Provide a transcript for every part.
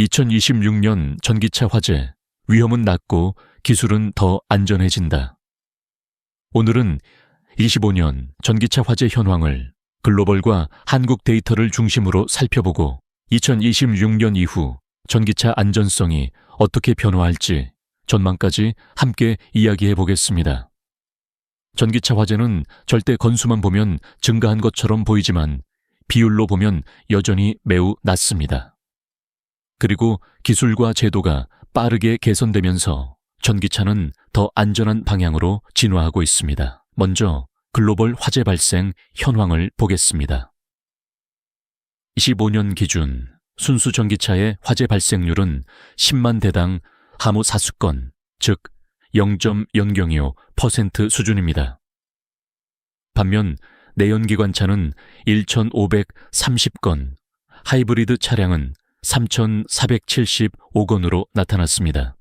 2026년 전기차 화재, 위험은 낮고 기술은 더 안전해진다. 오늘은 25년 전기차 화재 현황을 글로벌과 한국 데이터를 중심으로 살펴보고 2026년 이후 전기차 안전성이 어떻게 변화할지 전망까지 함께 이야기해 보겠습니다. 전기차 화재는 절대 건수만 보면 증가한 것처럼 보이지만 비율로 보면 여전히 매우 낮습니다. 그리고 기술과 제도가 빠르게 개선되면서 전기차는 더 안전한 방향으로 진화하고 있습니다. 먼저 글로벌 화재 발생 현황을 보겠습니다. 25년 기준 순수 전기차의 화재 발생률은 10만 대당 하무 사수건, 즉 0.005% 수준입니다. 반면 내연기관차는 1,530건, 하이브리드 차량은 3,475건으로 나타났습니다.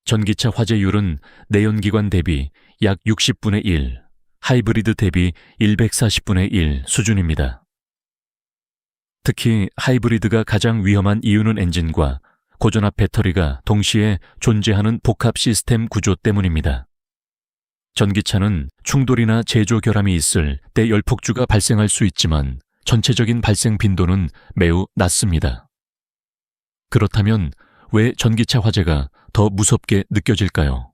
전기차 화재율은 내연기관 대비 약 60분의 1, 하이브리드 대비 140분의 1 수준입니다. 특히 하이브리드가 가장 위험한 이유는 엔진과 고전압 배터리가 동시에 존재하는 복합 시스템 구조 때문입니다. 전기차는 충돌이나 제조 결함이 있을 때 열폭주가 발생할 수 있지만 전체적인 발생 빈도는 매우 낮습니다. 그렇다면 왜 전기차 화재가 더 무섭게 느껴질까요?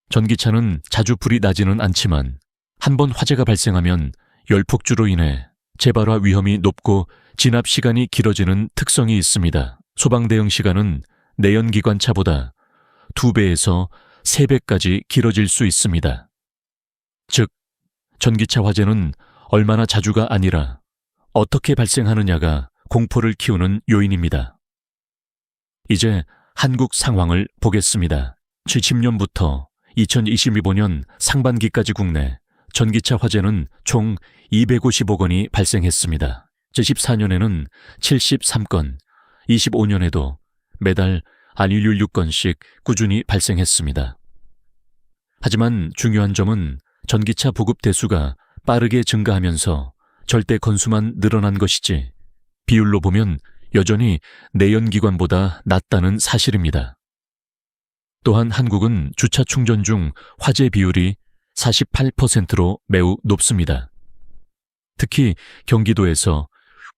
전기차는 자주 불이 나지는 않지만 한번 화재가 발생하면 열폭주로 인해 재발화 위험이 높고 진압 시간이 길어지는 특성이 있습니다. 소방 대응 시간은 내연기관차보다 2배에서 3배까지 길어질 수 있습니다. 즉, 전기차 화재는 얼마나 자주가 아니라 어떻게 발생하느냐가 공포를 키우는 요인입니다. 이제 한국 상황을 보겠습니다. 70년부터 2025년 상반기까지 국내 전기차 화재는 총 255건이 발생했습니다. 제14년에는 73건, 25년에도 매달 안일률 6건씩 꾸준히 발생했습니다. 하지만 중요한 점은 전기차 보급 대수가 빠르게 증가하면서 절대 건수만 늘어난 것이지 비율로 보면 여전히 내연기관보다 낮다는 사실입니다. 또한 한국은 주차 충전 중 화재 비율이 48%로 매우 높습니다. 특히 경기도에서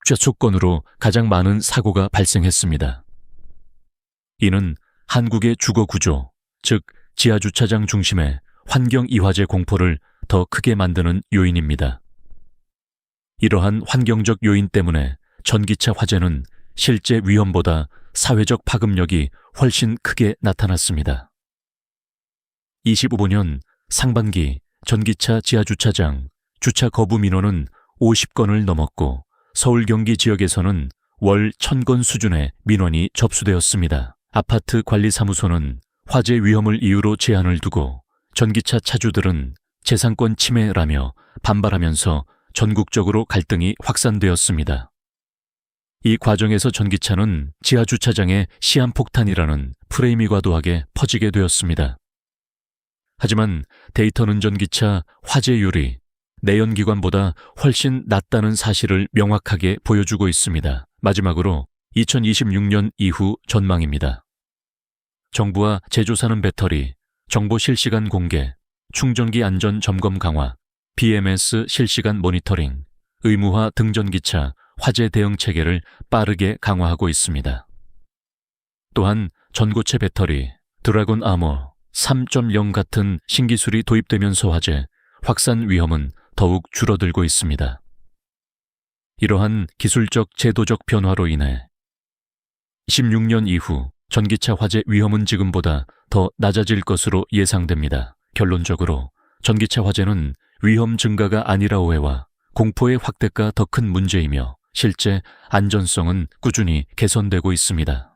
주차수건으로 가장 많은 사고가 발생했습니다. 이는 한국의 주거 구조, 즉 지하주차장 중심의 환경 이화재 공포를 더 크게 만드는 요인입니다. 이러한 환경적 요인 때문에 전기차 화재는 실제 위험보다 사회적 파급력이 훨씬 크게 나타났습니다. 25년 상반기 전기차 지하주차장 주차 거부 민원은 50건을 넘었고 서울 경기 지역에서는 월 1000건 수준의 민원이 접수되었습니다. 아파트 관리사무소는 화재 위험을 이유로 제한을 두고 전기차 차주들은 재산권 침해라며 반발하면서 전국적으로 갈등이 확산되었습니다. 이 과정에서 전기차는 지하주차장의 시한폭탄이라는 프레임이 과도하게 퍼지게 되었습니다. 하지만 데이터는 전기차 화재율이 내연기관보다 훨씬 낮다는 사실을 명확하게 보여주고 있습니다. 마지막으로 2026년 이후 전망입니다. 정부와 제조사는 배터리, 정보 실시간 공개, 충전기 안전 점검 강화, BMS 실시간 모니터링, 의무화 등전기차 화재 대응 체계를 빠르게 강화하고 있습니다. 또한 전고체 배터리, 드래곤 아머 3.0 같은 신기술이 도입되면서 화재, 확산 위험은 더욱 줄어들고 있습니다. 이러한 기술적 제도적 변화로 인해 16년 이후 전기차 화재 위험은 지금보다 더 낮아질 것으로 예상됩니다. 결론적으로 전기차 화재는 위험 증가가 아니라 오해와 공포의 확대가 더 큰 문제이며 실제 안전성은 꾸준히 개선되고 있습니다.